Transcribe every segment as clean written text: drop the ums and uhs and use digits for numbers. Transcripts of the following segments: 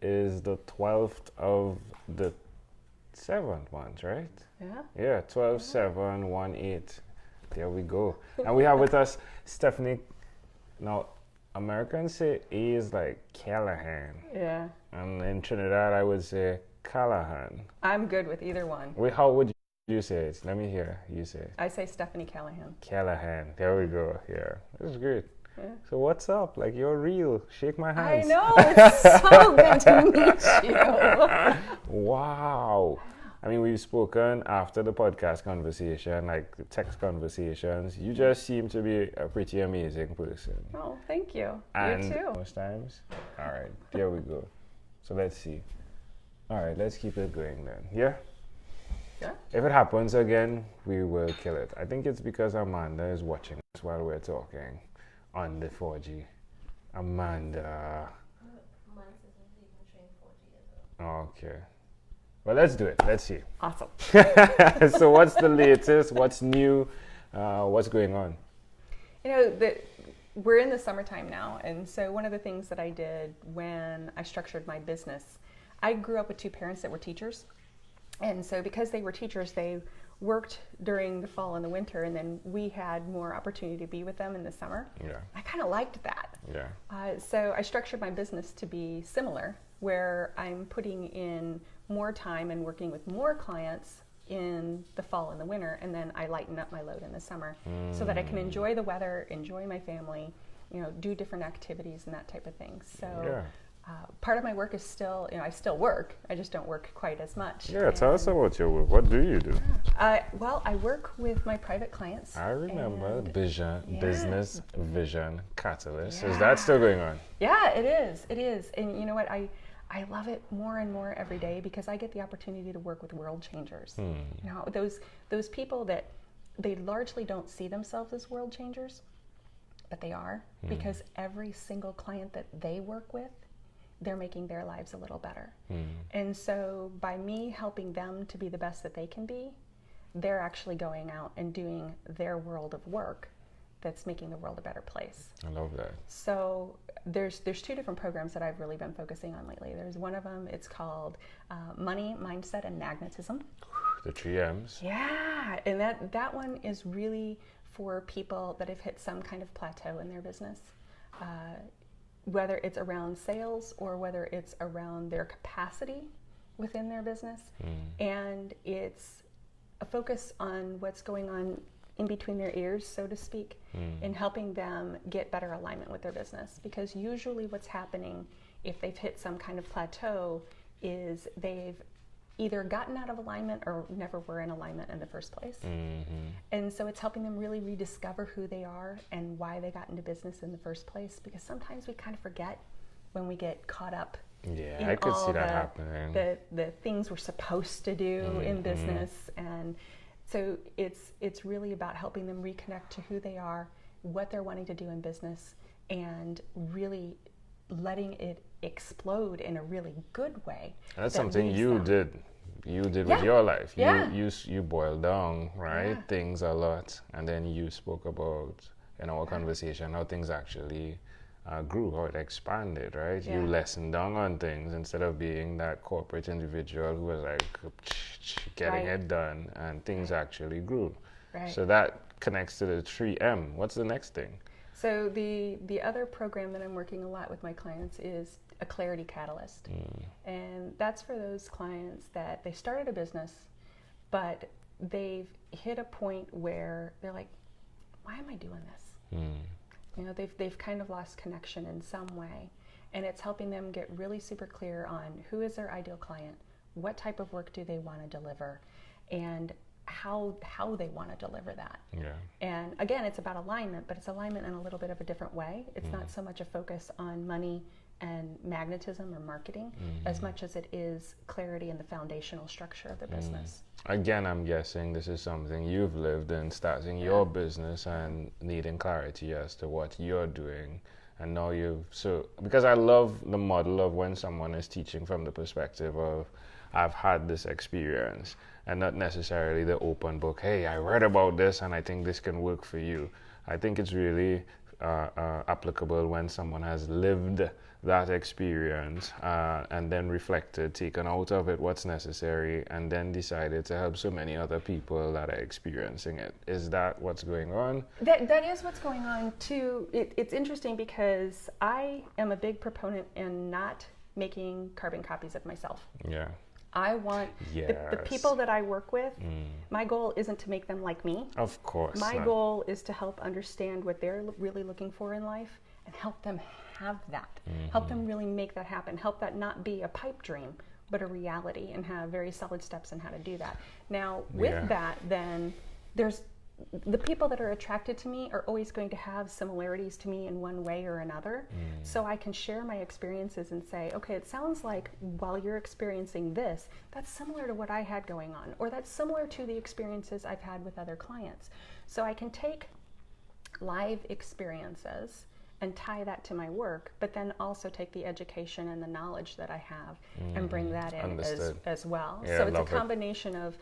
is the 12th of the 7th month, right? Yeah. Yeah, 12/7/18. There we go. And we have with us Stephanie. Now, Americans say A is like Calahan. Yeah. And in Trinidad, I would say Calahan. I'm good with either one. Wait, how would you say it? Let me hear you say it. I say Stephanie Calahan. Calahan. There we go. Yeah, this is great. Yeah. So what's up? Like, you're real. Shake my I hands. know. It's so good to meet you. Wow. I mean, we've spoken after the podcast conversation, like the text conversations. You just seem to be a pretty amazing person. Oh, thank you. And You too. most times. All right, there we go. So let's see. All right, let's keep it going then. Yeah? Yeah. If it happens again, we will kill it. I think it's because Amanda is watching us while we're talking on the 4G. Amanda. Mine says I'm even trained 4G as well. Okay. Well, let's do it. Let's see. Awesome. So what's the latest? What's new? What's going on? You know, we're in the summertime now, and so one of the things that I did when I structured my business, I grew up with two parents that were teachers. And so because they were teachers, they worked during the fall and the winter, and then we had more opportunity to be with them in the summer. Yeah. I kind of liked that. Yeah. So I structured my business to be similar, where I'm putting in more time and working with more clients in the fall and the winter, and then I lighten up my load in the summer so that I can enjoy the weather, enjoy my family, you know, do different activities and that type of thing. So Yeah. part of my work is still, you know, I still work, I just don't work quite as much. Yeah, tell us about your work. What do you do? Well, I work with my private clients. I remember and- Business Vision Catalyst. Yeah. Is that still going on? Yeah, it is. It is. And you know what? I love it more and more every day because I get the opportunity to work with world changers. You know, those people that they largely don't see themselves as world changers, but they are, because every single client that they work with, they're making their lives a little better. And so by me helping them to be the best that they can be, they're actually going out and doing their world of work that's making the world a better place. I love that. So there's two different programs that I've really been focusing on lately. There's one of them, it's called Money, Mindset, and Magnetism. The 3Ms. Yeah, and that one is really for people that have hit some kind of plateau in their business, whether it's around sales or whether it's around their capacity within their business. And it's a focus on what's going on in between their ears, so to speak, in helping them get better alignment with their business. Because usually what's happening if they've hit some kind of plateau is they've either gotten out of alignment or never were in alignment in the first place. And so it's helping them really rediscover who they are and why they got into business in the first place, because sometimes we kind of forget when we get caught up Yeah, in I could all see that happening. the things we're supposed to do in business. And so it's really about helping them reconnect to who they are, what they're wanting to do in business, and really letting it explode in a really good way. And that's that something leads you them. did. You did Yeah. with your life. Yeah. You boiled down, right? Yeah. Things a lot, and then you spoke about in our conversation how things actually grew, how it expanded, right? You Yeah. lessened down on things instead of being that corporate individual who was like getting Right. it done, and things actually grew. Right. So that connects to the 3M. What's the next thing? So the other program that I'm working a lot with my clients is a clarity catalyst. And that's for those clients that they started a business, but they've hit a point where they're like, why am I doing this? You know, they've kind of lost connection in some way. And it's helping them get really super clear on who is their ideal client, what type of work do they want to deliver, and how they want to deliver that. Yeah. And again, it's about alignment, but it's alignment in a little bit of a different way. It's not so much a focus on money and magnetism or marketing as much as it is clarity in the foundational structure of their business. Again, I'm guessing this is something you've lived in, starting your business and needing clarity as to what you're doing. And now because I love the model of when someone is teaching from the perspective of, I've had this experience, and not necessarily the open book, hey, I read about this and I think this can work for you. I think it's really applicable when someone has lived that experience and then reflected, taken out of it what's necessary, and then decided to help so many other people that are experiencing it. Is that what's going on? That is what's going on too. It's interesting because I am a big proponent in not making carbon copies of myself. Yeah. I want the people that I work with, my goal isn't to make them like me. Of course. My goal is to help understand what they're really looking for in life and help them have that. Help them really make that happen. Help that not be a pipe dream, but a reality, and have very solid steps on how to do that. Now, with that, then there's the people that are attracted to me are always going to have similarities to me in one way or another. So I can share my experiences and say, okay, it sounds like while you're experiencing this, that's similar to what I had going on, or that's similar to the experiences I've had with other clients. So I can take live experiences and tie that to my work, but then also take the education and the knowledge that I have and bring that in as well. Yeah, so it's a combination of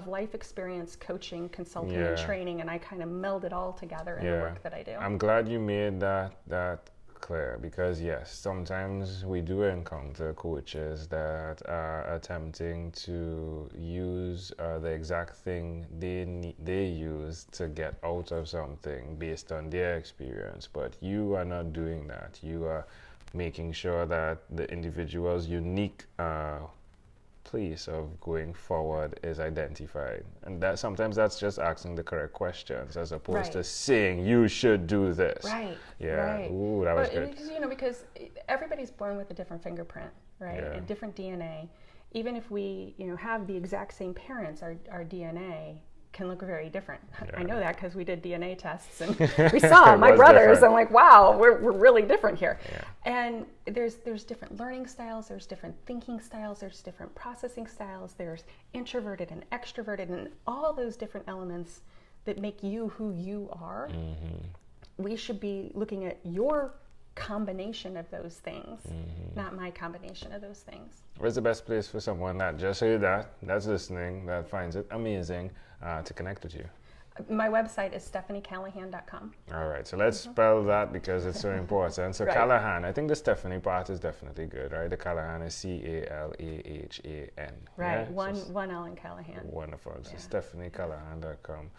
life experience, coaching, consulting, and training, and I kind of meld it all together in the work that I do. I'm glad you made that clear, because yes, sometimes we do encounter coaches that are attempting to use the exact thing they use to get out of something based on their experience, but you are not doing that. You are making sure that the individual's unique place of going forward is identified, and that sometimes that's just asking the correct questions as opposed to saying you should do this. Ooh, that was good. Because everybody's born with a different fingerprint, right? A different DNA. Even if we have the exact same parents, our DNA can look very different. I know that because we did DNA tests and we saw my brothers. I'm like, wow, we're really different here. And there's different learning styles, there's different thinking styles, there's different processing styles, there's introverted and extroverted, and all those different elements that make you who you are. We should be looking at your combination of those things, not my combination of those things. Where's the best place for someone that just heard that's listening, that finds it amazing to connect with you? My website is stephaniecalahan.com. All right, so let's spell that because it's so important. So Calahan, I think the Stephanie part is definitely good, right? The Calahan is Calahan. Right, one L in Calahan. Wonderful. So stephaniecalahan.com.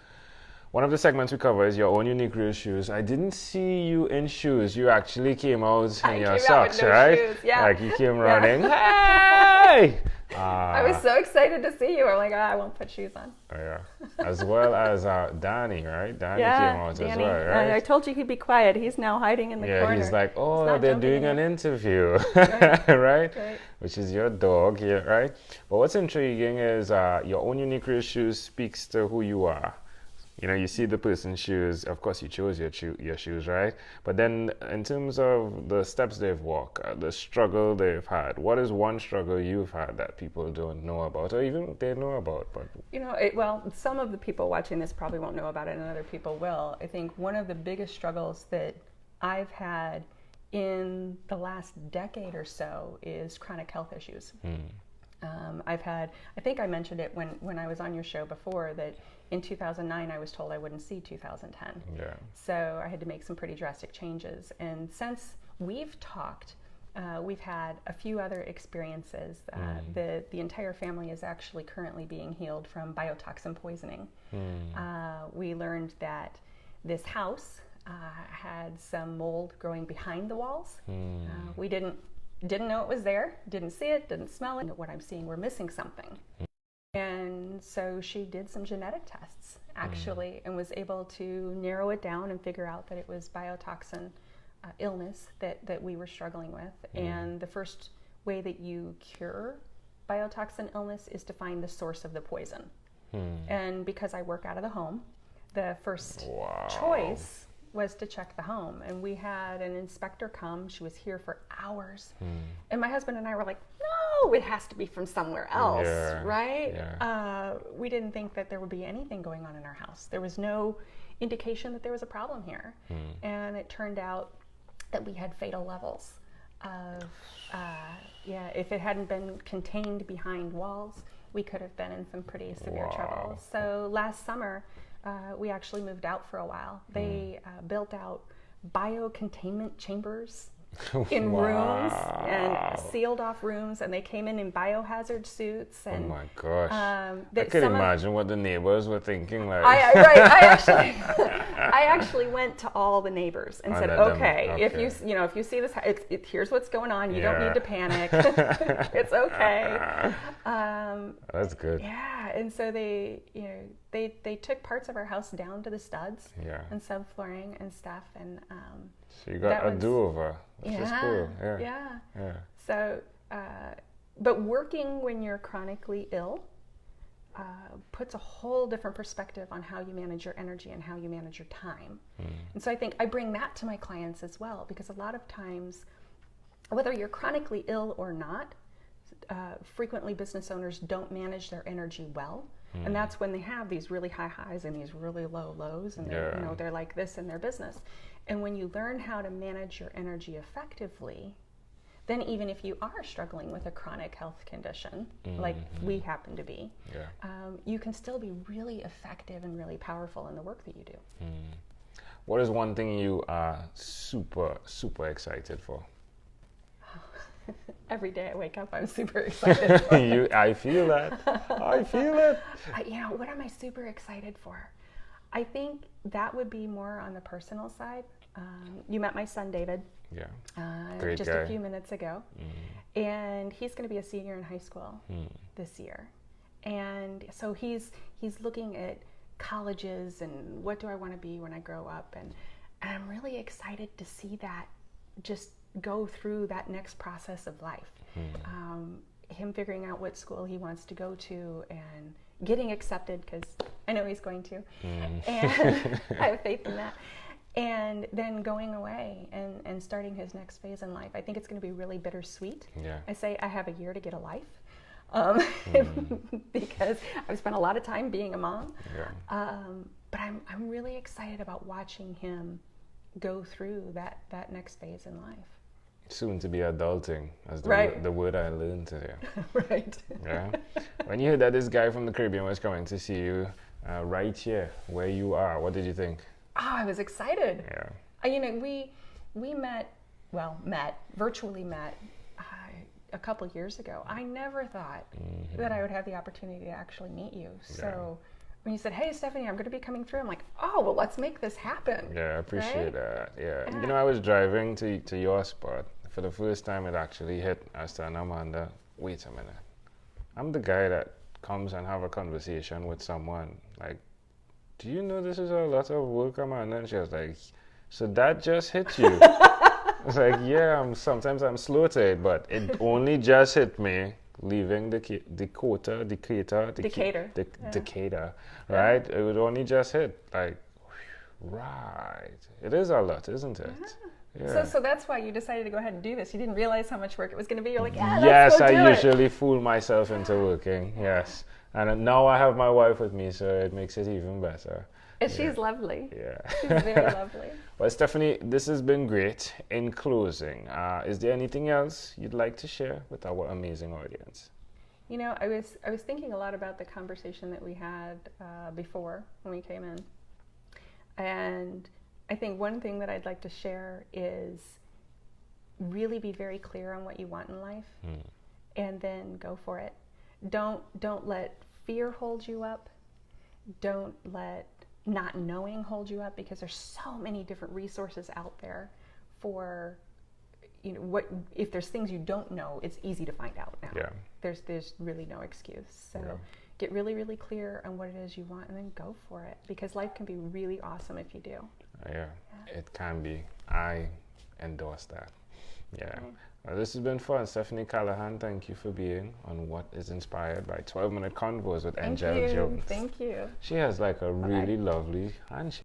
One of the segments we cover is your own unique real shoes. I didn't see you in shoes. You actually came out in your socks, right? Shoes. Yeah. Like you came running. Hey! I was so excited to see you. I'm like, I won't put shoes on. Oh, yeah. As well as Danny, right? Danny came out as well, right? I told you he'd be quiet. He's now hiding in the corner. Yeah, he's like, they're doing an interview, right? Which is your dog here, right? But what's intriguing is your own unique real shoes speaks to who you are. You see the person's shoes, of course you chose your shoes, right? But then in terms of the steps they've walked, the struggle they've had, what is one struggle you've had that people don't know about, or even they know about? But some of the people watching this probably won't know about it, and other people will. I think one of the biggest struggles that I've had in the last decade or so is chronic health issues. I think I mentioned it when I was on your show before, that in 2009 I was told I wouldn't see 2010. So I had to make some pretty drastic changes. And since we've talked, we've had a few other experiences. The entire family is actually currently being healed from biotoxin poisoning. We learned that this house had some mold growing behind the walls. We didn't know it was there, didn't see it, didn't smell it. What I'm seeing, we're missing something. And so she did some genetic tests, actually, and was able to narrow it down and figure out that it was biotoxin illness that we were struggling with. And the first way that you cure biotoxin illness is to find the source of the poison. And because I work out of the home, the first choice was to check the home. And we had an inspector come. She was here for hours. And my husband and I were like, no, it has to be from somewhere else, right? We didn't think that there would be anything going on in our house. There was no indication that there was a problem here. And it turned out that we had fatal levels of, if it hadn't been contained behind walls, we could have been in some pretty severe trouble. So last summer, we actually moved out for a while. They built out biocontainment chambers in Wow. rooms and sealed off rooms, and they came in biohazard suits. And Oh my gosh. I that could some of- imagine what the neighbors were thinking. Like, I actually went to all the neighbors and I said, let them- okay, if okay. you see this, here's what's going on. You don't Yeah. need to panic. It's okay. That's good. Yeah, and so they took parts of our house down to the studs Yeah. and subflooring and stuff, and So you got that a was- do-over. Which is cool. Yeah. yeah. So, but working when you're chronically ill puts a whole different perspective on how you manage your energy and how you manage your time. And so I think I bring that to my clients as well, because a lot of times, whether you're chronically ill or not, frequently business owners don't manage their energy well. And that's when they have these really high highs and these really low lows, and they're like this in their business. And when you learn how to manage your energy effectively, then even if you are struggling with a chronic health condition, like we happen to be, you can still be really effective and really powerful in the work that you do. What is one thing you are super, super excited for? Every day I wake up, I'm super excited for it. I feel that. I feel it. What am I super excited for? I think that would be more on the personal side. You met my son, David, Yeah. Great just guy. a few minutes ago. And he's going to be a senior in high school this year. And so he's looking at colleges and what do I want to be when I grow up. And I'm really excited to see that just go through that next process of life. Him figuring out what school he wants to go to and getting accepted, because I know he's going to. And I have faith in that. And then going away and starting his next phase in life. I think it's going to be really bittersweet. Yeah. I say I have a year to get a life. Because I've spent a lot of time being a mom. Yeah. But I'm really excited about watching him go through that next phase in life. Soon to be adulting, as the word I learned today. Right. Yeah. When you heard that this guy from the Caribbean was coming to see you right here where you are, what did you think? Oh, I was excited. Yeah. We virtually met a couple years ago. I never thought that I would have the opportunity to actually meet you. So when you said, hey, Stephanie, I'm going to be coming through, I'm like, oh, well, let's make this happen. Yeah, I appreciate Right? that. Yeah. Yeah. You know, I was driving to your spot. For the first time, it actually hit. I was telling Amanda, wait a minute. I'm the guy that comes and have a conversation with someone. Like, do you know this is a lot of work, Amanda? And she was like, so that just hit you? I was like, yeah, sometimes I'm slow to it, but it only just hit me leaving Decatur, right? It would only just hit. Like, right. It is a lot, isn't it? Yeah. So that's why you decided to go ahead and do this. You didn't realize how much work it was going to be. You're like, yes, let's go do I it. usually fool myself into working. Yes. And now I have my wife with me, so it makes it even better. And she's lovely. Yeah. She's very lovely. Well, Stephanie, this has been great. In closing, is there anything else you'd like to share with our amazing audience? You know, I was thinking a lot about the conversation that we had before when we came in. And I think one thing that I'd like to share is really be very clear on what you want in life and then go for it. Don't let fear hold you up. Don't let not knowing hold you up, because there's so many different resources out there for, what if there's things you don't know, it's easy to find out now. Yeah. There's really no excuse. So get really, really clear on what it is you want and then go for it, because life can be really awesome if you do. Yeah, it can be. I endorse that. Yeah. Okay. Well, this has been fun. Stephanie Calahan, thank you for being on What is Inspired by 12-Minute Convos with Angel Jones. Thank you. She has like a really lovely handshake.